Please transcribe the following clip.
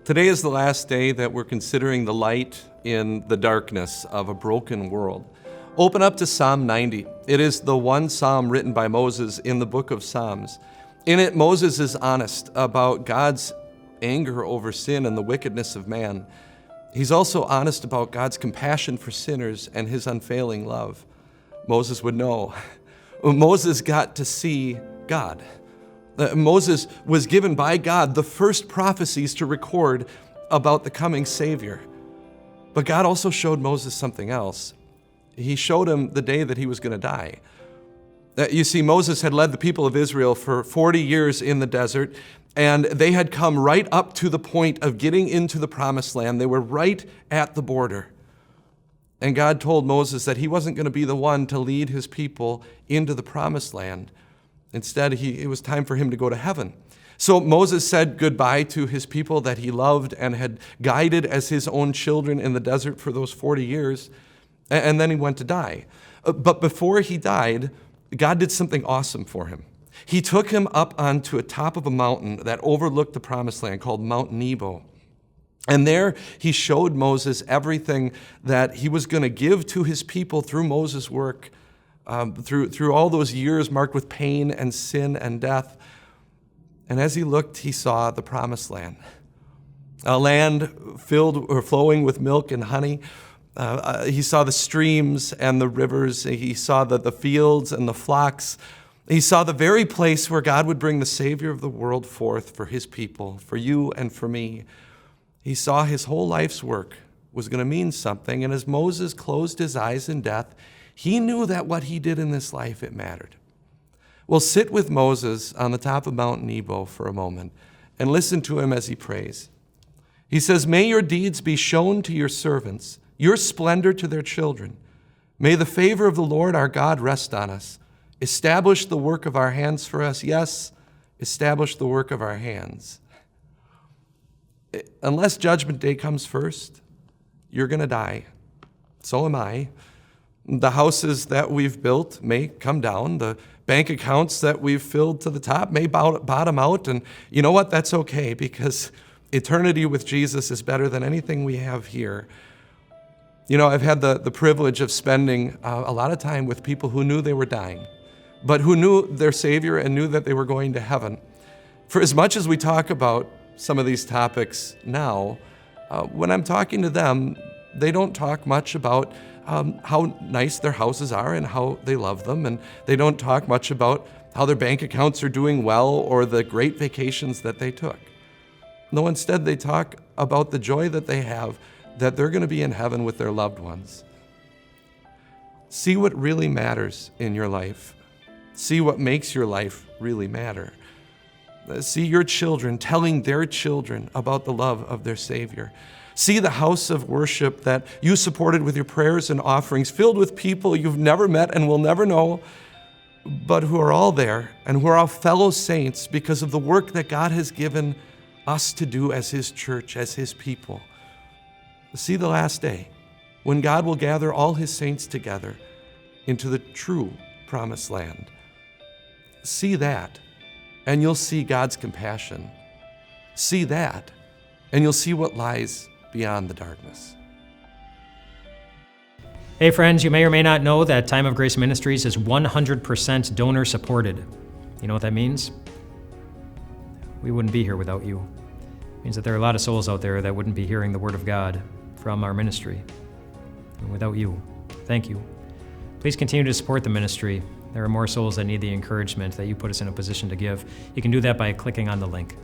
Today is the last day that we're considering the light in the darkness of a broken world. Open up to Psalm 90. It is the one psalm written by Moses in the book of Psalms. In it, Moses is honest about God's anger over sin and the wickedness of man. He's also honest about God's compassion for sinners and his unfailing love. Moses would know. Moses got to see God. Moses was given by God the first prophecies to record about the coming Savior. But God also showed Moses something else. He showed him the day that he was going to die. You see, Moses had led the people of Israel for 40 years in the desert, and they had come right up to the point of getting into the promised land. They were right at the border. And God told Moses that he wasn't going to be the one to lead his people into the promised land. Instead, it was time for him to go to heaven. So Moses said goodbye to his people that he loved and had guided as his own children in the desert for those 40 years, and then he went to die. But before he died, God did something awesome for him. He took him up onto a top of a mountain that overlooked the promised land called Mount Nebo. And there he showed Moses everything that he was going to give to his people through Moses' work, through all those years marked with pain and sin and death. And as he looked, he saw the promised land, a land filled or flowing with milk and honey. He saw the streams and the rivers. He saw the fields and the flocks. He saw the very place where God would bring the Savior of the world forth for his people, for you and for me. He saw his whole life's work was going to mean something. And as Moses closed his eyes in death, he knew that what he did in this life, it mattered. Well, sit with Moses on the top of Mount Nebo for a moment and listen to him as he prays. He says, "May your deeds be shown to your servants, your splendor to their children. May the favor of the Lord our God rest on us. Establish the work of our hands for us." Yes, establish the work of our hands. Unless Judgment Day comes first, you're going to die. So am I. The houses that we've built may come down. The bank accounts that we've filled to the top may bottom out. And you know what? That's okay, because eternity with Jesus is better than anything we have here. You know, I've had the privilege of spending a lot of time with people who knew they were dying, but who knew their Savior and knew that they were going to heaven. For as much as we talk about some of these topics now, when I'm talking to them, they don't talk much about how nice their houses are and how they love them, and they don't talk much about how their bank accounts are doing well or the great vacations that they took. No, instead they talk about the joy that they have, that they're going to be in heaven with their loved ones. See what really matters in your life. See what makes your life really matter. See your children telling their children about the love of their Savior. See the house of worship that you supported with your prayers and offerings, filled with people you've never met and will never know, but who are all there and who are all fellow saints because of the work that God has given us to do as his church, as his people. See the last day, when God will gather all his saints together into the true promised land. See that, and you'll see God's compassion. See that, and you'll see what lies beyond the darkness. Hey friends, you may or may not know that Time of Grace Ministries is 100% donor supported. You know what that means? We wouldn't be here without you. It means that there are a lot of souls out there that wouldn't be hearing the Word of God from our ministry. And without you, thank you. Please continue to support the ministry. There are more souls that need the encouragement that you put us in a position to give. You can do that by clicking on the link.